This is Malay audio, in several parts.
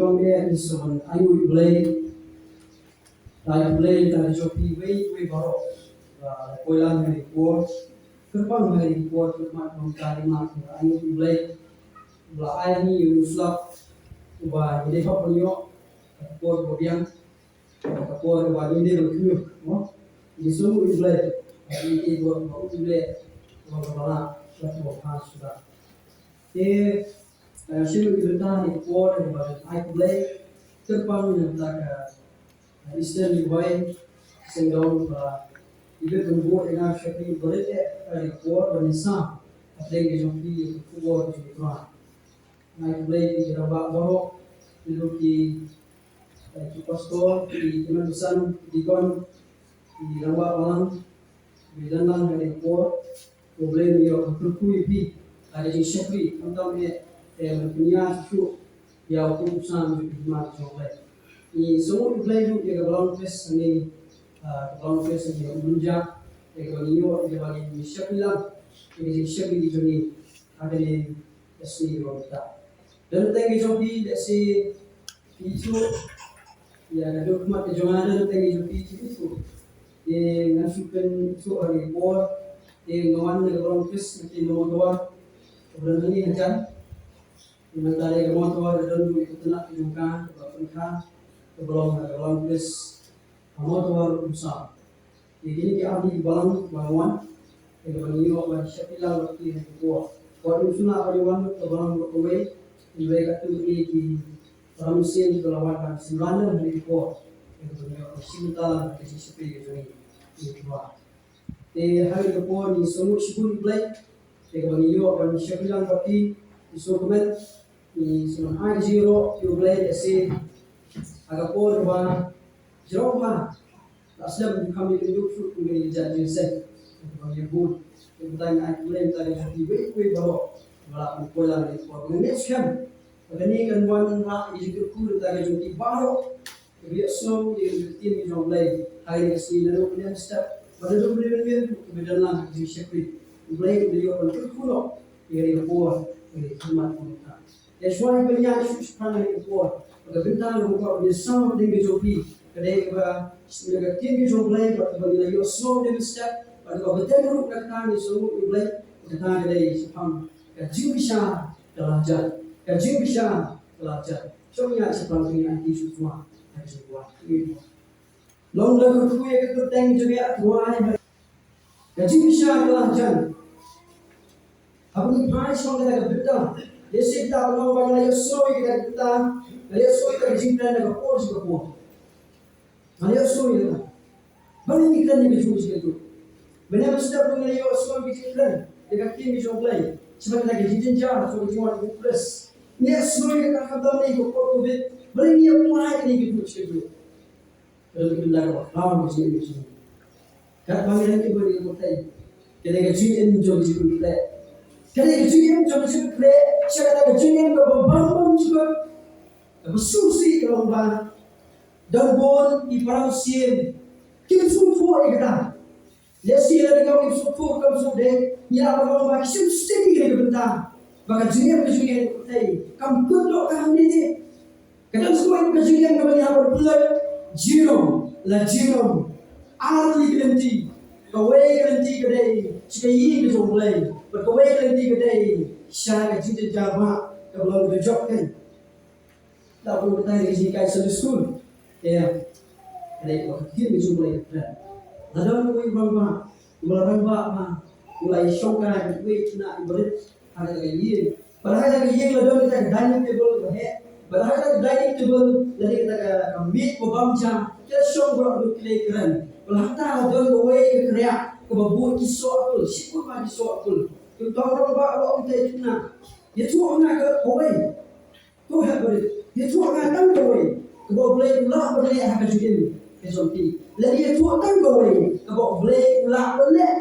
Long Air is on Ayu Blade, like Blade, and Jopi, way borrow, Poilan Harry Port, Kurban Harry Port, with my own Kalima, Ayu Blade, Blaini, Uslap, Uba, Lepaponio, Port Bobian, Port Badinde, no? The Sulu Blade, and it was Blade, Logana, that was Hansuda. Here, she will be done in Port, but I play. Kurban like Eastern Dubai, Singapore, even the board in our shopping, but it report when it's not. I think it's on the football to the ground. I play the Rabak Boro, the Luki, the Pastor, the Timanusan, the Gon, the Rabak Malang, the Lanang, the report, the blame your Kukuipi, ada di Shopee, tentang punya susu yang urusan di mana sampai. Ni semua play tu dia ground face ni, ground face ni munja, dia bagi dia bagi Shopee lah, ini Shopee di sini ada di sini kita. Dan tengok Shopee, let's say itu ya ada dokumen kejualan dan tengok Shopee itu, dia ngasihkan itu hari board, dia ngawan dengan ground face nanti nomor dua. Kemudian ini aja, sementara yang mau tuar dan dulu itu nak juga berpengkar belum plus mau tuar besar. Jadi kita ambil balang bangunan, kita baniyo bagi sepilah waktu yang kuat. Kalau sunnah beriwan balang berkuai, mereka tu ini ramusin berlawan sembilan hari kuat. Kita baniyo sebentar kita sepi itu ini kuat. Hari kuat ni semua syukur baik. Kita baniyo bagi sepilah waktu isukumen ni semua zero yublay ese agak por ba zero ba aslam kami itu shoot kami jadi set kami buat kita nak blame tadi jadi we bawa malah pola ni for next time begini kan wan ra itu kur tadi jadi baru dia snow dia tim ni joblay hari ni lalu dia step pada tu boleh berjalan di sepi blame dia orang kuno dari buah dari khidmat kita. That's why banyak sekarang ini buat. Kalau bintang buat dia sama dengan joki. Kadang kita sebagai tim joki lain, kita bagi dia slow dia step. Kalau betul betul katakan dia slow dia boleh katakan dia sepam. Kaji bisa belajar, kaji bisa belajar. Cuma sepam dengan itu semua harus buat. Long lagu tu yang kita tengok juga dua hari. Kaji bisa belajar. Apa ni pahit semua kita betul. Yesus kita orang bangla Yesus kita kita, Yesus kita cinta dengan pos berpos. Yesus kita, bagi kita ni Yesus kita. Benar benar dengan Yesus kita dengan tim Yesus play. Sebab kita jinjang so cuma plus. Yesus kita kata ni kau COVID, bagi ni apply ni Yesus kita. Kalau kita dah tahu Yesus. Kat bangla ni boleh kita. Kita jinjang Yesus kita. Kalau kejuian cuma seperti saya kata kejuian berbambang juga bersusi kalau bang dan bon ibarat sien kita semua kita lesi dari kami semua kami sudah ya kalau bang sistem ini bentar bagi kejuian kami perlu kami ni kadang semua kejuian kami harus belajar zero la zero arti ganti kawai ganti kedai sekali kita mulai berkawai ganti kedai syarikat cinta jamaah kalau kita job kan tak perlu kita di sini kayak school ya ada waktu kita mulai ada mulai berapa mulai syokkan mulai nak berit ada lagi padahal lagi yang ada kita dining table padahal dining table jadi kita meet berbangsa kita syok berapa keren pelantang ada kawai kerja kebabu kisah apa sipur mah kisah apa tu orang bawa kita itu nak dia tu orang ke kawai tu apa dia tu orang tak kawai kebabu boleh ulah boleh hak juga kesampi lagi dia tu tak kawai kebabu boleh ulah boleh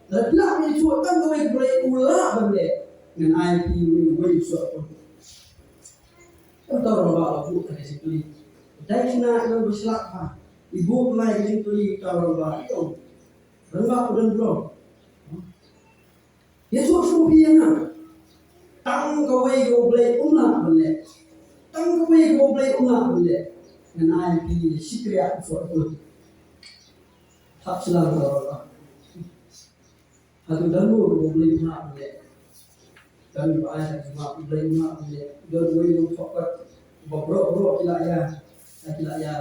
lepas dia tu tak kawai boleh ulah boleh dengan IP boleh suatu tahu orang bawa bu dari situ dari nak yang berselak ibu mulai dari situ kalau bawa itu berapa bulan belum? Yesus suruh nak tang kawai kau boleh ulang boleh, tang ko ye ko play una bule na pi sikria so ko thap sila ko hatu dalu ko play una bule dan ba ai ma play una bule do wo fokat bro kila ya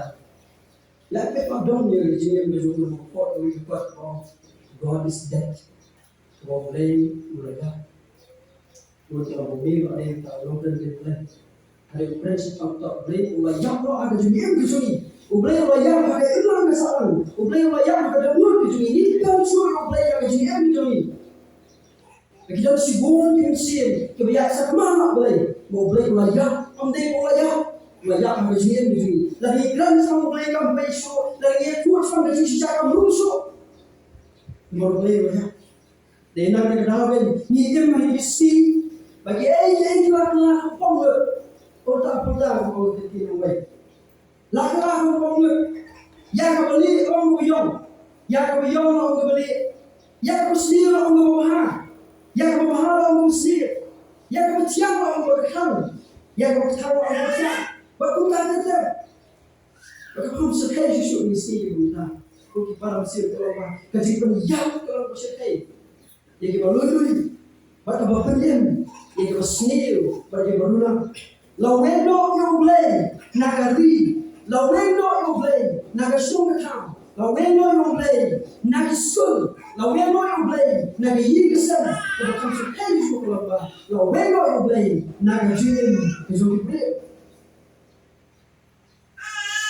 la pe pa don ye je me jo ko ko we got God is dead ko play ula untuk mobil ada yang tak longgar di play ada prinsip untuk play ula yang lo ada jumian ke sini play ula yang ada ilang ke sana play ula yang ada nur ke sini ni kan suruh play yang jumian ke sini kita si bon di sini kebiasaan mana play ula yang amdai ula yang ada jumian ke sini lagi grand sama play kan besok lagi tuas sama ke sini cara merusuk play ula yang dengar kedawan ni emang isi bagi ai kelah pong otak ko ti no way la kelah pong ya ka beli ong buyong ong beli ya ka sir ong baha ya ka baha ong sir ya ka tiang ong berkham ya ka kham ong bersa betul tak ada betul sekali susu ni sih kita ko ki para sir kalau kajian yang kalau sekali ya ki baloi bata bapen yang bersnil bagi beruna lawendo yang play nagari lawendo yang play nagasung kam lawendo yang play nagisul lawendo yang play nagayi kesan betul sekali suku lawendo yang play nagajin kesuki play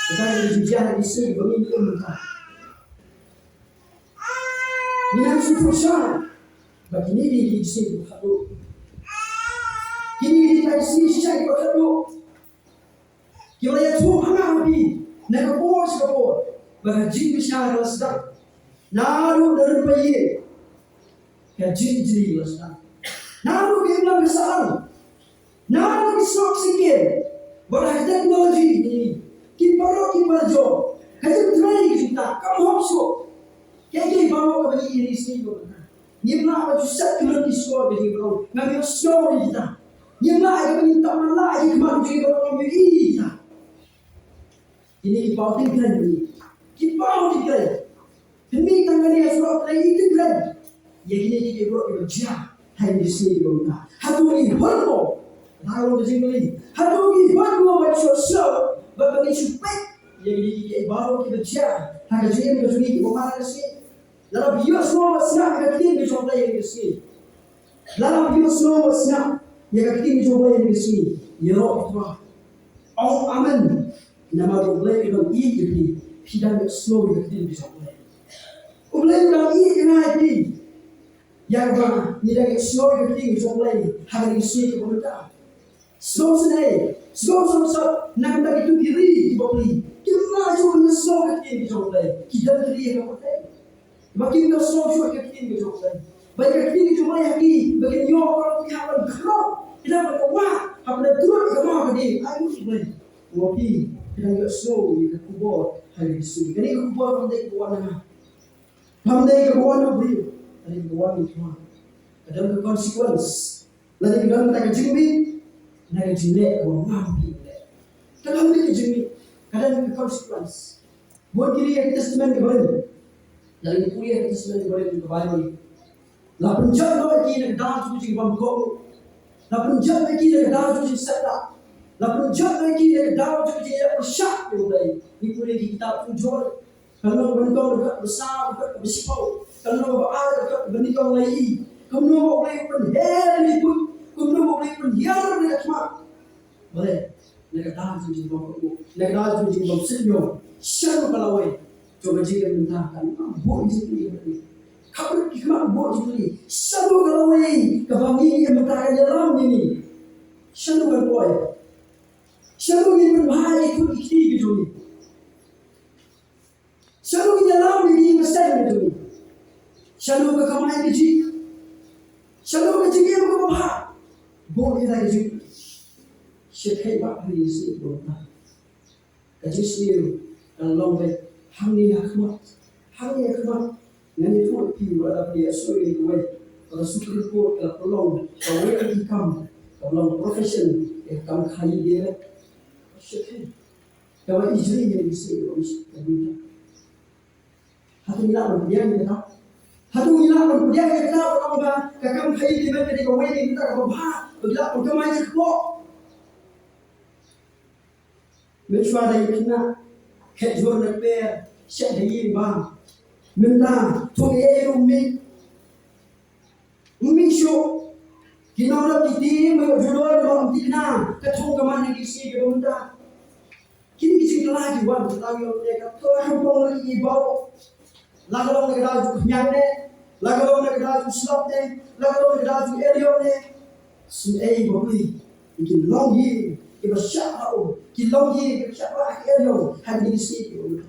kita ada jijian di sini bagi kita ini harus difokuskan bagi ini di sini satu kini kita isi syai berkatu kita lihat semua pengaruhi negapor berjin besar lesdak naru dari bayi kajin jeli lesdak naru kita besar naru isok sikit berhad teknologi ini kita jo kajin training kita kamu hapso kayak bawa ke bayi ini sini Nimla apa jusat keluar di sekolah bagi orang ngambil story kita. Nimla apa minta malah ikhman juga orang ngambil kita. Ini kibau tinggal ini. Kibau tinggal. Demi tangan dia surat lagi tinggal. Ya gini dia buat kerja. Hai di sini kita. Hatu ini hormo. Lalu di sini. Hatu ini hormo macam sosial. Bagi supaya ya gini dia baru kerja. Harga jual ke sini kemana ke sini. Dalam bios semua senang ketika dicoba yang di sini. Dalam bios semua senang yang ketika dicoba yang di sini. Ya Allah, oh aman. Nama boleh kita ini tidak slow yang ketika dicoba. Boleh kita ini nanti. Yang mana tidak slow yang ketika dicoba hari ini kita. Slow senai, slow sama nak kita itu diri dibeli. Kita cuma slow ketika dicoba. Kita diri yang kita. Makin kau slow kita kini berjumpa. Baik kini cuma yang ini, bagian yo orang pihak berkerok, tidak berkuah, apa turun ke mana ni? Ayo sebenarnya, wapi kita enggak slow kita kubur hari ini. Kini kubur pandai kubur mana beri, hari kubur ni cuma. Ada konsekuensi. Lalu kita nak jumpi, nak jilek orang mampu. Kalau kita jumpi, kadang konsekuensi. Buat diri kita sebenarnya kebenar. Dari kuliah kita sudah boleh kembali. La penjat lagi nak dah cuci bangkok. La penjat lagi nak dah cuci setak. La penjat lagi nak dah cuci persyak boleh. Ini kuliah kita tujuan. Kalau bangkok dekat besar dekat bersipau. Kalau ada dekat bangkok lagi. Kalau boleh penhel ikut. Kalau boleh penhiar dekat mak. Boleh. Nak dah cuci bangkok. Nak dah cuci bangkok senyum. Syar kalau coba jika mentahkan buat jadi kabar kita buat jadi satu kalau ini kebanggaan yang mentahkan dalam ini satu kan boy satu ini berbahaya itu ikti gitu satu ini dalam ini mesej gitu satu kekamai biji satu kecil yang berbahaya buat kita gitu sekai bak hari ini buat kecil sendiri dalam baik Hamni Ahmad, yang itu pi pada dia suri dua. Kalau Supreme Court kalau pelong, kalau yang hikam, kalau profession, hikam kali dia, syekh. Kalau ijri yang isi kami. Hatu ila dia kita. Hatu ila dia kita orang ba kakam khai di mana di kawai di kita ko ba. Bila ko kamai ko. Mensuara ikna kejur na per syekh yi ba. Minta tu umi syo kinaulah kita menjual dalam tina ketung kemana kisi ke benda kini kisi lagi buat tahu yang mereka terhubung lagi bau lagu lagi laju nyang ne lagu lagi laju slap ne lagu lagi laju erion ne sunai boi ikin longi iba syau ki longi syau erion hari kisi ke benda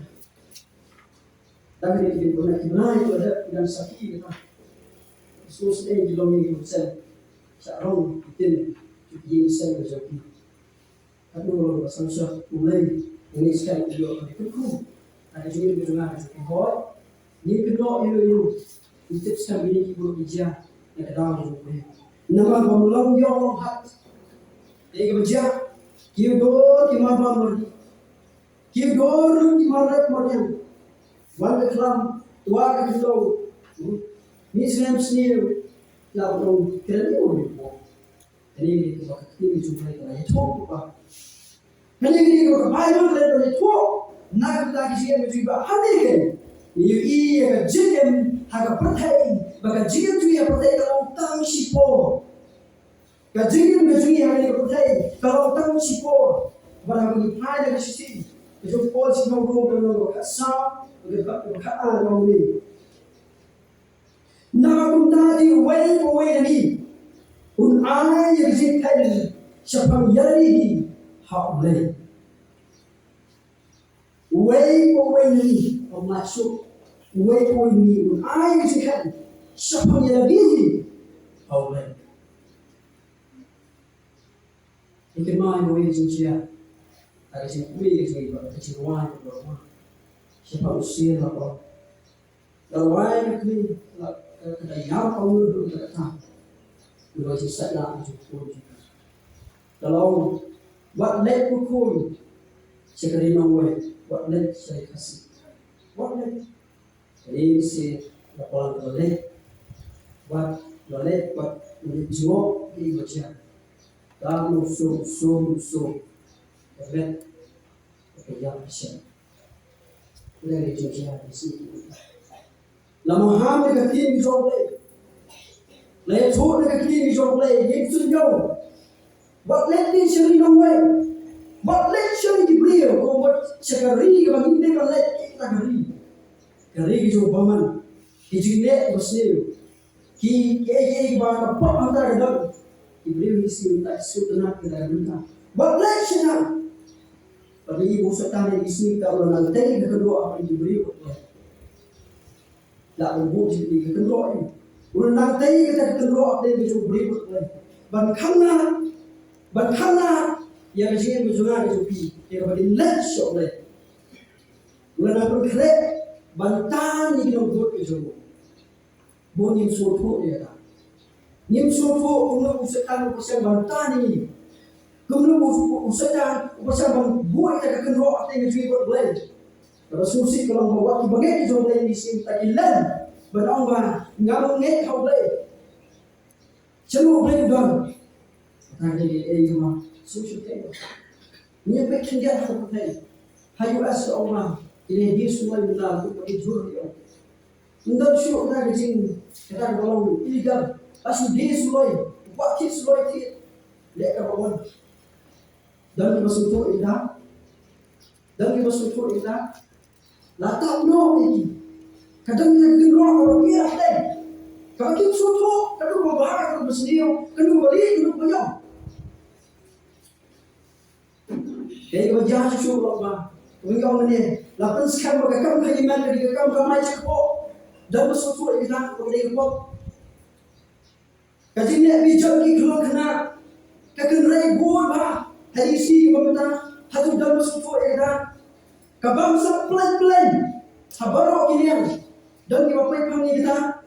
tapi dia pun nak kenal itu ada dan sakit kita sus di longi sel sarong tin di sel joki aduh pasal mulai ini sekali juga itu ada juga dengan boy ni kedua itu itu sekali ini ibu ija yang dalam juga nama bamulong yo hat dia kerja kidor di mana mari kidor di mana mari wala kelam tua itu Muslim sendiri lalu kerana ini kita ini juga itu apa? Hanya ini kalau Bible kerana itu nak lagi sih yang juga hadir kan? Ini jika agak percaya, maka jika juga percaya kalau tahu siapa, jika juga yang percaya kalau tahu siapa, barang ini pada sisi itu pos nombor nombor kasar, berkat nombor nama kuntadi way ni unana yang kali siapa yari haulai way ni masuk way ni unana yang kali siapa yari haulai ikan mana way juga ada siapa juga ada siapa siapa usia apa lawan ni kada yaw kau dulu kata dulu sisa nak cukup kalau buat lek pukul sekali nongwe buat lek saya kasih buat lek jadi si laporan lek buat lek buat menjual di baca kamu so lek kerja bisa dari kerja di sini lama ham dekat kini joblay, leh thor dekat kini joblay, ye sunyo, buat leh ni seri nongway, buat leh seri dibeliau, kau buat sekali kalau ini kalau leh kita kari itu baman, hijine bosnya, ki bawa apa antara dalam, dibeliau isi tak sudah kita minta, buat leh sana, tapi ibu sekarang isi kalau nanti kedua apa yang dibeliau. Tak berbuat jadi kedua ini. Ulang nanti kita kedua ada yang berikut lagi. Bankana yang disini berjuang itu pi. Yang berdiri lesok lagi. Ulang nanti kerek bantan yang berbuat itu. Bukan yang suatu dia tak. Yang suatu untuk usahakan usaha bantan ini. Kemudian usahakan usaha buat kita kedua ada yang berikut lagi. Kalau susi kalau membawa bagai itu boleh disim takilan berangga ngamu nget kau boleh celu boleh don tadi cuma susi tu ni pekin dia harus pakai hayu as Allah ini dia semua bila tu pakai jur dia undang syuk dah jing kita kalau illegal asu dia semua buat kit semua kit lek kawan dan masuk tu indah Latak no ini. Kadang kita kedua kalau dia ada. Kalau kita suatu, kadang berbahaya, kadang bersedia, kadang balik, kadang banyak. Jadi kalau jahat susu Allah, mereka mana? Lapan sekarang berkam kaiman dari berkam ramai cakap. Dan bersuatu kita boleh buat. Kajian ni bijak ni kalau kena, kakak rai buat bah. Hari si pemerintah, hatu dan bersuatu kita. Kabangsa plan sabarok kinian dan kibapai pangi kita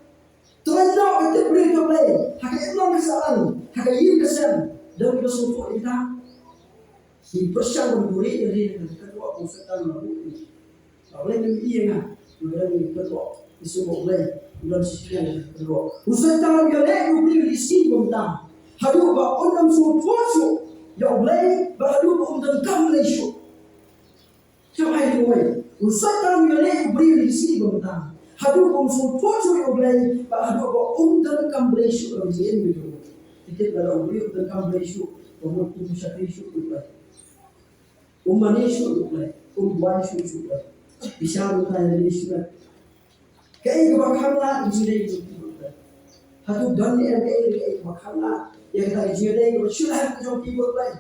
terlalu kita beri kapai hakai imam kesalahan hakai yim kesan dan kita suatu kita Impressão do rei ele kedua pusatan lalu oleh ini yang kemudian kedua isu boleh bulan sekian kedua pusatan yang le ubri lisi benda hadu ba onam su fosu ya boleh bahadu onam kam lesu cahai duai pusatan yang le ubri lisi benda hadu ba su fosu ya boleh bahadu ba onam kam lesu orang itu kita kalau ubri onam kam lesu kamu tu syakir syukur boleh Umanishu uplay, Waishu uplay. Bisharu kaya nishu. Kaya bakhamna ijire uplay. Hatu dani kaya bakhamna yang kaya ijire ushula joki uplay.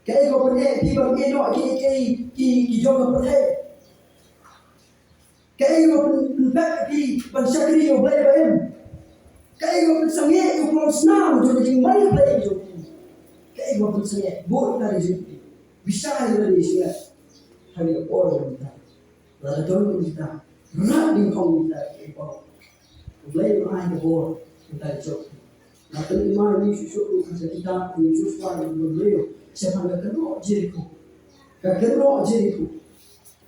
Kaya bakhamna people eno ki joga uplay. Kaya bakhamna ki banshakri uplay baem. Kaya bakhamna sange uplay snam joki mari uplay joki. Kaya bakhamna sange bor kaya joki. Bisa Indonesia hari orang kita, lalu kita rapi kau kita ekor, mulai main bola kita cok. Lalu iman ini susu kita ini susu yang berbeda. Siapa yang kenal Jericho? Kenal Jericho.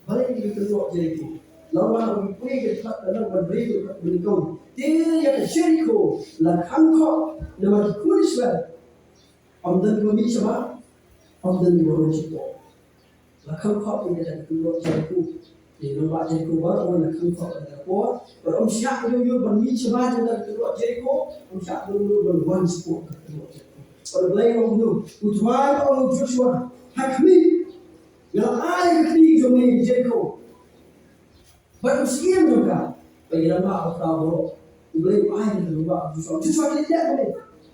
Balik kita kenal Jericho. Lalu orang pergi ke dalam berbeda berikut. Dia yang Jericho, lalu kau nama kulisnya. Amdan kami siapa? Amdan diorang cipta. Lakang kau ini ada kedua Jericho. Di rumah Jericho baru lakang kau ada kuat. Berom siap dulu bermi siapa ada kedua Jericho. Siap dulu berwan sport kedua Jericho. Berbelai orang dulu. Utuan orang Joshua. Hakmi. Yang ayah kini jomai Jericho. Berusia juga. Bagi nama orang baru. Berbelai ayah kedua Joshua. Joshua tidak boleh.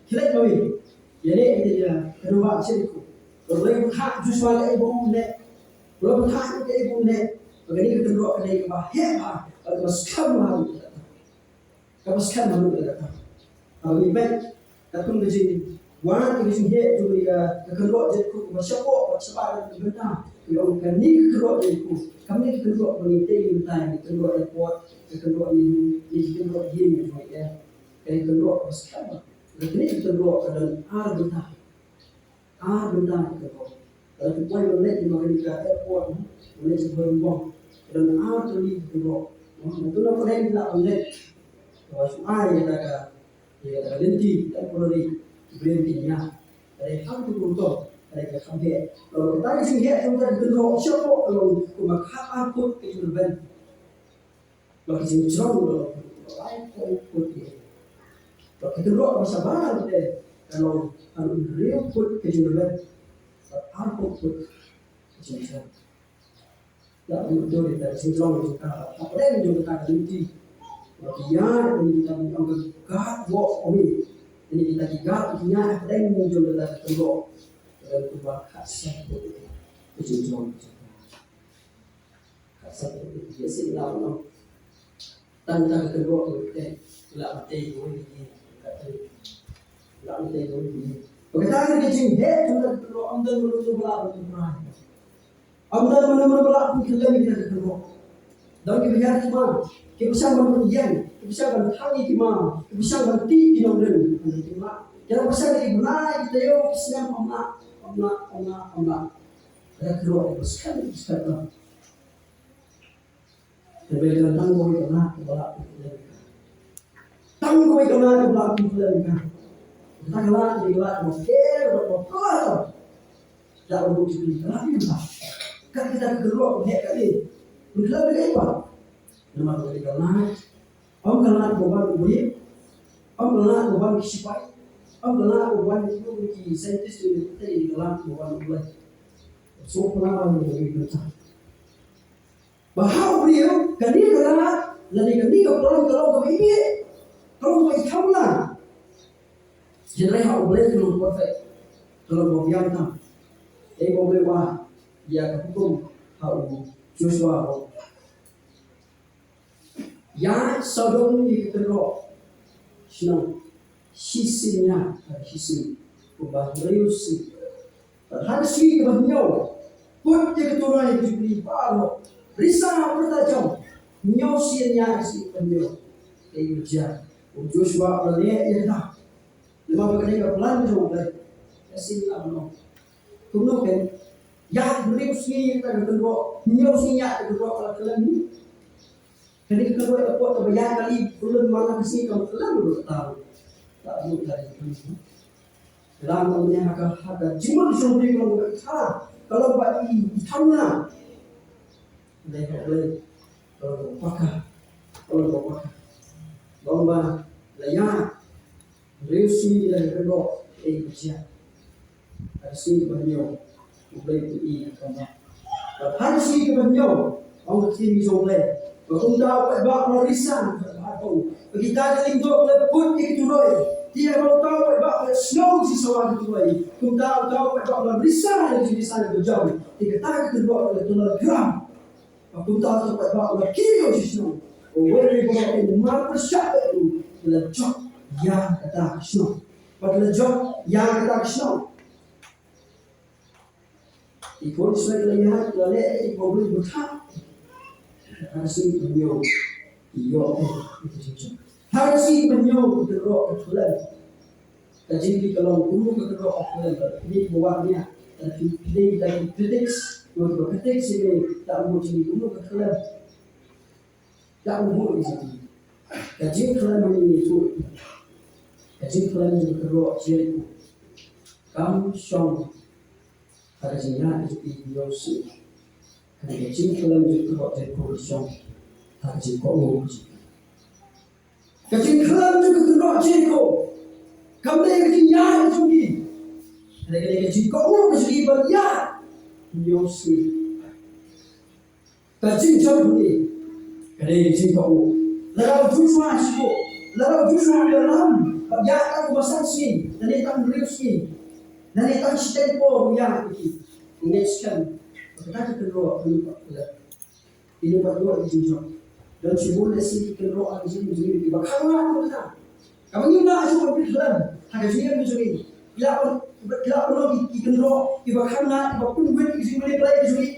Kelak boleh. Jadi dia kedua Jericho. Berbelai hak Joshua le ibu le. Belum hak le ibu le. Begini kedua kali ke bahaya. Kalau sekarang malu. Kalau sekarang malu datang. Kalau ibadah datang ke sini. Wan ke sini tu dia kedua Jericho bersiapa benar. Yang kini kedua Jericho. Kami kedua meniti minta kedua report kedua ini kedua ini ya. Kedua sekarang. Begini kedua dalam benar. Benar kedua. Kalau kita boleh di Malaysia airport, boleh sebelum bom. Dan tu ni kedua. Itu nak boleh tidak boleh. Kalau semua yang ada, dia lenti dan polri berhentinya. Dari hal itu untuk dari kesampai. Kalau kita di sini kita kedua siapa kalau kumakhat aku itu ben. Kalau di sini cerau lain pun dia. Kalau kita kedua masa baru deh. Kalau real put itu ben. Aku put macam tak betul kita sentrong kita apa yang kita nanti bagian ini kita mengambil gat walk away ini kita tiga punya apa yang muncul dari kedua dan kedua khas itu sentrong khas itu dia silau tentang kedua itu tidak mati ini kata tidak mati ini. Kita ni kecil, kita kalau amdan belum berlaku pernah. Amdan belum berlaku kita ni kita kedua. Dan kita biar cuma, kita bisa berdiam, kita bisa bertanya cuma, kita bisa berti di nomor cuma. Jangan bisa di benar kita yo siang amna. Kita kedua sekali. Tapi tentang kau itu nak berlaku. Tanggung kau berlaku kita. Kita kelak mungkin berkor. Tak perlu cerita lagi lah. Kan kita kedua punya kali. Kita beri apa? Nama kita kelak. Om kelak bukan ubin. Om kelak bukan kisipai. Om kelak bukan itu saintis itu kita kelak bukan ubin. So pernah menjadi kita. Bahawa beliau kini kelak. Jadi kini kalau ini kalau tahu lah. Jadi hal boleh belum perfect. Kalau mau biar tak, boleh wah dia hukum hal Joshua. Ya Sodom diketerok, senang sisinya sisi ubah reus. Harus sih kebanyakan. Put dia keturunan itu beli baru. Risau bertajam. Nyosinya si penyo. Kejujan. Joshua boleh ya tak. Lima kali ke pelan juga, kasih apa no. Kuno kan ya beri usi kita kedua nyo usi ya kedua kalau kelam ni jadi kedua apa tu banyak kali bulan mana besi kalau kelam dulu tahu tak boleh dari itu dalam namanya hak jimat sumber kalau kita kalau bagi tanah boleh kalau pakai lomba layak reusi dan kedua kerja harus banyak boleh pergi kerja. Harus pergi banyak orang kini boleh. Kalau tahu bapak melarisan atau kita jadi dok leput itu loi. Dia kalau tahu bapak snow si soal itu loi. Kalau tahu bapak melarisan itu di sana berjauh. Kita tak kedua oleh tulang gram. Kalau tahu bapak kilo si snow. Boleh bapak ini mana siapa itu lejok yang kata snow. Pada lejok yang kata snow. Ikut sebagai lihat oleh ikut berhak harus menyo iyo itu saja harus menyo berdoa kebetulan jadi kalau guru berdoa kebetulan ini buahnya tapi ini lagi kritik untuk kritik sini tak mau jadi guru kebetulan tak mau di sini jadi kalau ini itu jadi kalau ini berdoa jadi kamu song ada jinak itu yosi karena kecil kalau itu dari production tak kecil kok kecil kalau itu terus jeko kamu yang jinak itu ni ada kecil kok kecil banyak yosi kecil jauh ni ada kecil kok lalu tujuan dalam ya aku masak sih dan itu beriusi dan itu tempo yang ingatkan kita kedua ini berdua di sini dan sebelum nasi kedua di sini di bakal kita kamu ni nak cuma berjalan ada sini di bila perlu di kedua di bakal nak pun buat di sini boleh di sini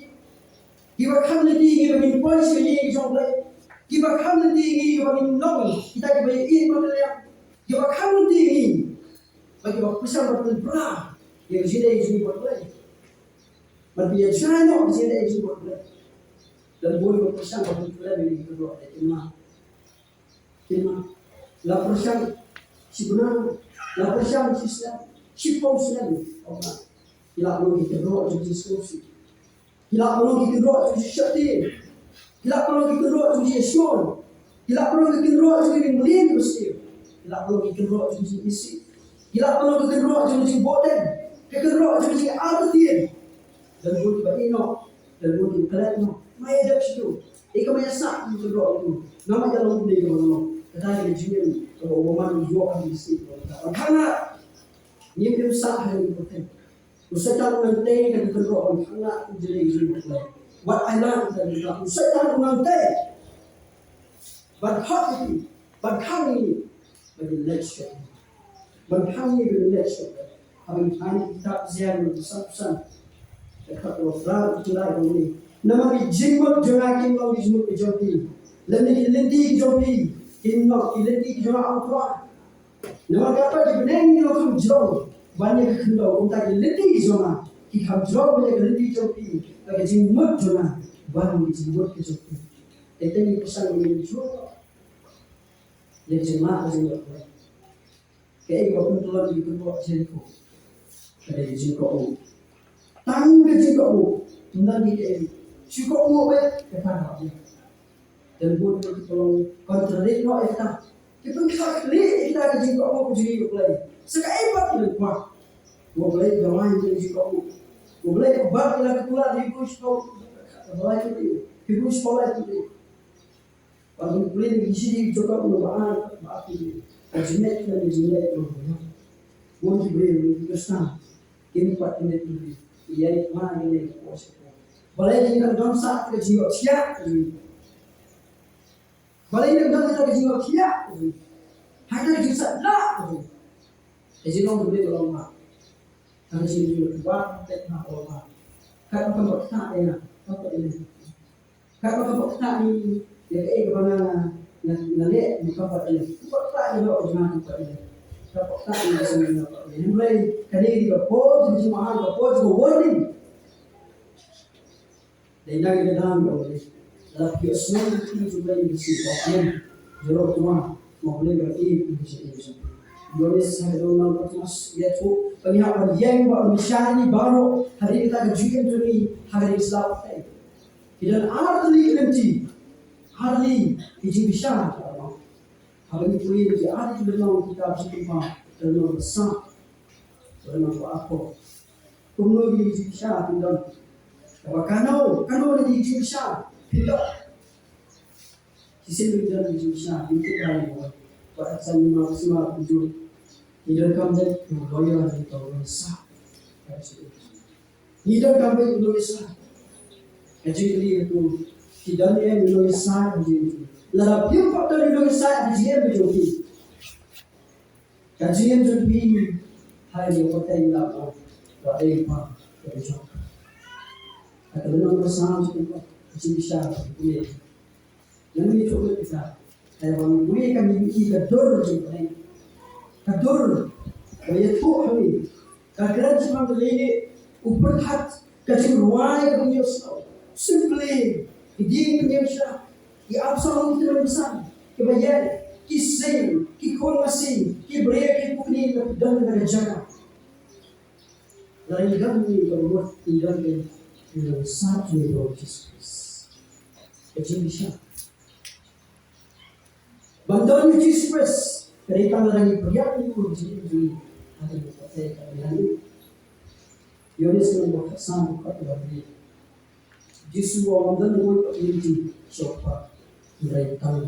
di bakal nanti bagi polisi ni di sana di bakal nanti bagi nol kita bagi ini boleh di bakal nanti bagi pesan berperan yang di sini buat boleh. Berbiaya China di sini itu buat boleh. Dan boleh berpesan berperan ini kedua tema. Laporan sebenarnya laporan sistem sipau sekali. Orang tidak perlu kedua jadi diskusi. Tidak perlu kedua jadi syaitan. Tidak perlu kedua jadi sion. Tidak perlu kedua jadi melin mesti. Tidak perlu kedua jadi isi. Tidak perlu kedua jadi boten. Kedua jadi artian. Dan boleh berino dan boleh berkelakno. Maya dah situ. Ika maya sak itu doa itu. Nama jalan ini kemana? Kadang dia kalau orang jual di sini. Karena ini dia sak yang penting. Usahakan nanti kan berdoa karena jadi juga. What I learned dari kita usahakan nanti. Berhati, berkami bagi lecture. Berkami bagi lecture. Kami kitab ziarah besar-besar. Dekat orang itulah ini. Nama dijemput jangan kita dijemput dijemput. Lalu dilenti dijemput. Kita dilenti jangan orang. Nama apa dibeneng kita tu jauh. Banyak kita untuk dilenti jangan. Kita jauh banyak dilenti dijemput. Lagi jemput jangan. Banyak dijemput dijemput. Itu ni pesan ini juga. Yang jemaah jemput. Kayak kalau tuan di kedua jemput. Ada jemput. Tahu dia juga nanti dia juga kata dia dan buat kita tolong kontradiksi kita kita bisa lihat kita juga jadi boleh sekarang itu kuat boleh jangan jadi juga boleh buat lagi pula di kursus boleh itu kursus boleh itu kalau boleh di sini juga perubahan berarti jenis dan jenis itu boleh boleh kita ini part ini tu ia itu mana ini proses. Boleh kita dalam saat kita siap. Boleh kita dalam siap. Hanya kita lah. Jadi orang boleh tolong mak. Kalau sini juga buat teknak orang. Kalau kamu tak ada, apa ini? Kalau kamu tak ini, ya kemana? Nanti bukan apa ini. Bukan tak ada orang jangan apa ini. dapat tak ini semua dapat. Mulai kali ini berpot di jemaah berpot warning. Dan yang dalam boleh dalam kiosnya itu juga ini sifatnya jorok cuma mau boleh berarti di sini. Yoris hari orang terus dia tu pengihat yang baru misalnya baru hari kita kejuan tu ni hari Islam ni. Dan arti nanti hari ini bisa. Hari ini dia hari dalam kita berjumpa dalam besar dalam apa. Kemudian dia bisa tinggal. Kalau dia bisa tidak. Sisi dia bisa itu kalau pada saat maksimal tujuh tidak kami loyal atau sah. Tidak kami loyal sah. Jadi itu tidak yang loyal sah jadi. Lalu yang faktor loyal sah jadi berjoki. Kajian jadi hari yang pertama apa? Apa berjoki. Kalau orang bersama juga bisa boleh. Yang ini cukup kita. Kalau boleh kami kita dor juga. Kador, kaya tu kami. Kadang cuma beli uperhat kacang ruai kami usah. Simply, ini kami usah. Ia absolut tidak besar. Kebayar, kisah, kikonmasi, kibrek, kipuni dan berjaga. Lain kami berbuat tidak dengan satu Tuhan Yesus. Kecil bisa. Bantuan Yesus. Kereta lagi pergi itu jadi ada yang kata Yoris membuat kesan kat bagi Yesus orang dan orang ini siapa mereka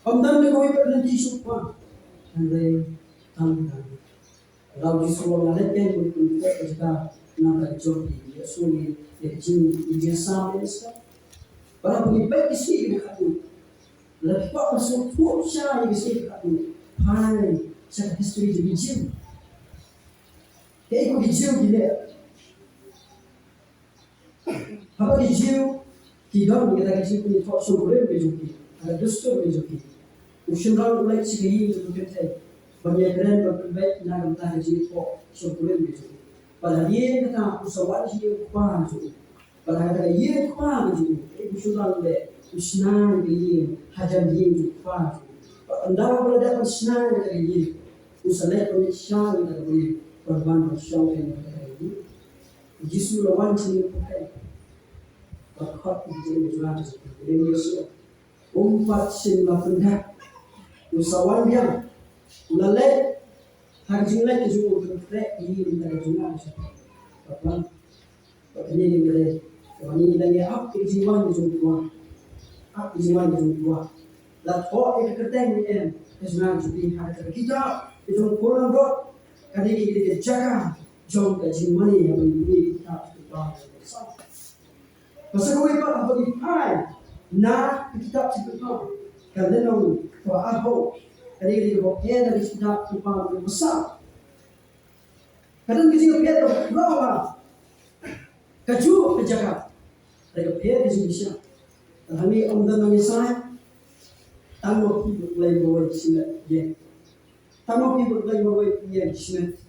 orang dan orang ini siapa mereka lalu Yesus orang lain yang berkumpul kita nak joki Yesus ni yang sama Yesus barang baik isi dekat lepas masuk pun saya bisa katakan, hai, saya history jadi jauh. Kayak aku jauh gila. Apa jauh? Tidak kita jauh ni tak sulit berjuki, ada dustur berjuki. Usian orang mulai sekali itu kita banyak keren berbaik nak kita jauh tak sulit berjuki. Pada dia kita usahawat dia kuat juga. Pada dia kuat juga. Usian orang le Usnah dia hajar dia juga. Anda boleh dapat usnah dia. Usaha penyesal dia korban bersyukur dia. Yesus lawan sini pakai. Berkat dia juga dia Yesus. Umpat sinlah pendak. Usahawan dia. Ulalai hajinlah kejual kerek ini dari juga. Apa? Ini dia. Ini dia apa kejiwan juga. Apa jiwa itu buat? Lalu itu kertas ini, sebenarnya jadi harga kita itu kurang dot. Kali ini kita jaga jom kejiwa ini yang ini kita buat bersama. Pasal kau ibarat apa di pai, nak kita cipta. Kalau nong kau apa? Kali ini kau ada di kita buat bersama. Kadang kita lihat berapa kaju kejaga, mereka lihat di sini. Kami umdan mengisah, tamu people play boy sinet ye. Tamu people play boy ye sinet.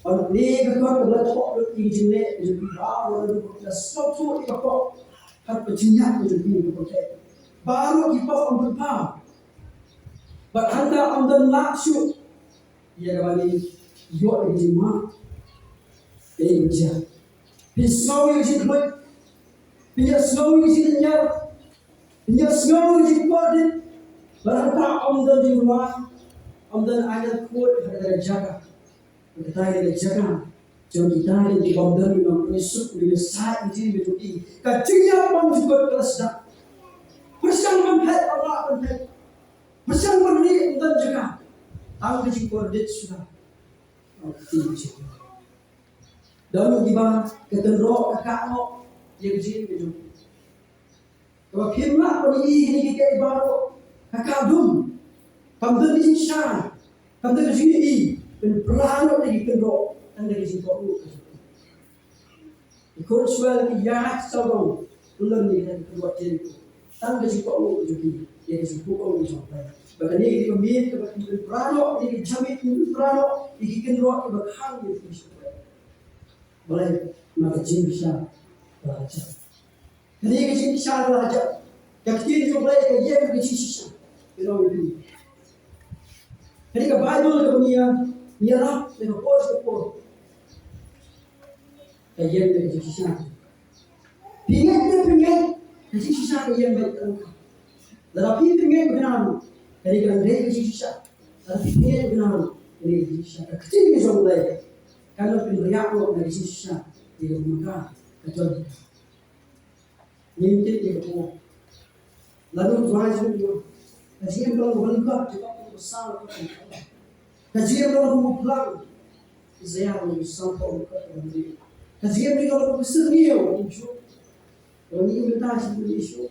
Orang ni berkor berat kok di jenek jadi baru ada sesuatu yang kok harus berjinjak jadi betul. Baru kita umdan pam. Berhanda umdan lakshu. Ia kembali yo di jemaah. Beja. Pisau yang jadi pisau yang jadi nyar. Dia semua important. Berapa amdan di rumah, amdan ada kuat ada jaga. Kita ada jaga. Jadi kita di amdan di mana esok di saat ini betul. Kacinya pun juga terasa. Bersama pun Allah pun bersama ni amdan jaga. Tahu kecil kuat sudah. Tinggi. Dan kita ketendro kakak yang kecil betul. Kalau firman pada ini kita baru kakadum, kamu di sini, kamu di sini, dan perlahan lagi kendor, dan dari sini kau. Ikut suara yang sabun, ulang ni dan kedua jadi, dan dari sini kau jadi, jadi sini kau ni sampai. Bahkan ini kemit ke berano, ini jamit berano, ini kenro ke berhang itu semua. Boleh maka jin bisa belajar. Ini jin bisa belajar. Ketika dia boleh kerja ke jin bisa. Kenapa itu? Ketika Bible ke dunia, dia rap dengan pos. Kerja ke jin bisa. Pingat, ke jin bisa kerja baik terangkat. Tetapi pingat benar. Ketika dia ke jin bisa. Tetapi pingat benar. Ini jin bisa. Ketika dia boleh. Kalau peneriak lo dari sisa di rumah kecuali nyintik di rumah lalu tuan itu kajian kalau berlengkap juga besar kajian kalau pulang saya harus sampai ke kajian kalau berseria itu kalau ini minta seperti itu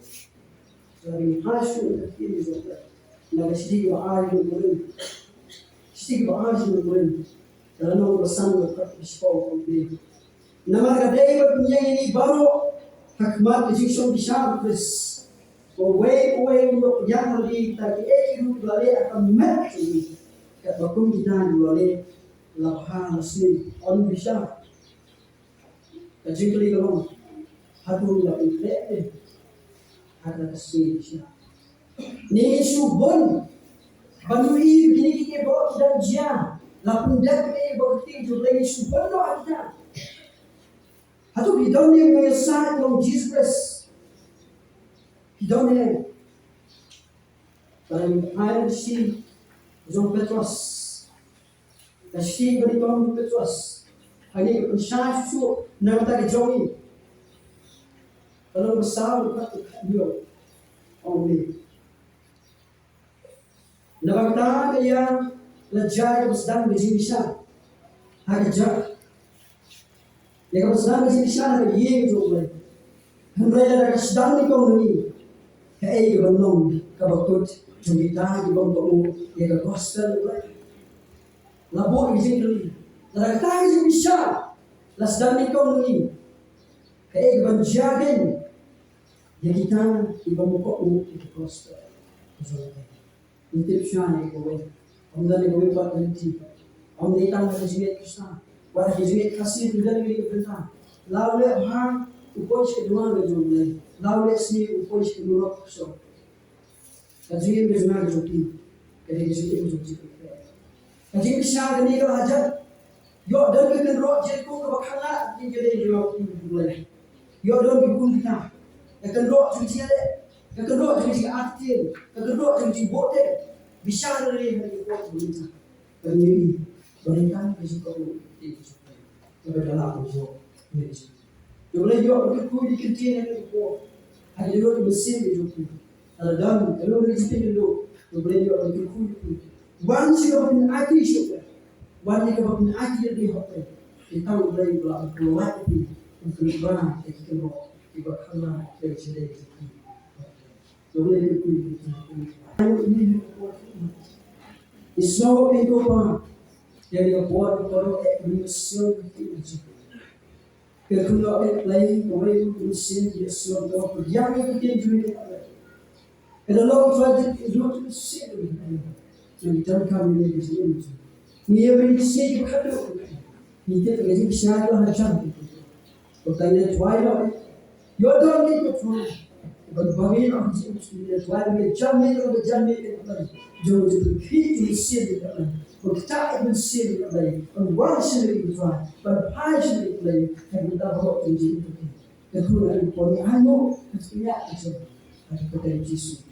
dari hasil ini juga naga sedikit berani dalam urusan berkesempatan ini. Nama kadai berpunya ini baru hikmat kejusung bisa beres. Away untuk yang lebih tadi itu boleh akan mati. Kebakum kita boleh lapang sini on bisa. Kejengkeli kalau hatu lebih leh ada kesini bisa. Ni subon banui begini kita bawa dan jam. Lapun dak ni bukti julai subhanallah ada. Hatu bidon ni mengesat long Jesus Christ. Bidon ni. Dalam ayat si John Petrus. Kasih beri John Petrus. Ini usaha su nama tak jogi. Kalau besar kat dia. Amin. Nama kita yang lejai bersedang di bisa agak jauh. Yang bersedang di bisa ada ye juga. Hendak ada sedang di kau ni. Kau berenung kabut cerita di bawah yang gospel. Labur di sini. Ada kata di bisa. Sedang di kau ni. Kau berjalan. Yang kita di bawah kau itu gospel. Intip syana kau. Amdan ni kami buat nanti. Am datang dari sini Krishna. Wala sini kasih tujuan ini kita. Lalu hang upos kedua berjumlah. Lalu sini upos kedua so. Kajian berjumlah berjumlah. Jadi sini berjumlah. Kajian bisa ni kalau ajar. Yo dan kita roh jadi ko bakhala ni jadi yo boleh. Yo dan bikun kita. Akan roh jadi ada. Akan roh jadi aktif. Akan roh jadi bote. Bisa dari hari itu berita pendiri berikan risiko itu dalam usaha ini. Jadi yo aku dikentin itu ada yo mesin itu ada dan kalau risiko itu jadi yo aku itu once you have an active one you have an active di hotel kita boleh keluar untuk berana kita mau tiba kena dari sini. Jadi itu Isno itu apa? Yang buat kalau menyusul itu. Kalau lain orang menyusul Isno itu yang itu juga. Kalau orang itu menyusul jadi jangan kami di sini. Ni menyusul itu. Ni kita lagi bisa ada macam itu. Pertanyaan tuai yo don't need to try. Berbagi orang sendiri, tuan dia jamin itu jauh itu kita mesti berjalan, kita mesti berjalan, orang sendiri berjalan, berpai sendiri berjalan, kita bawa tunjuk itu. Kedua itu pun anu, kita itu ada kata Yesus.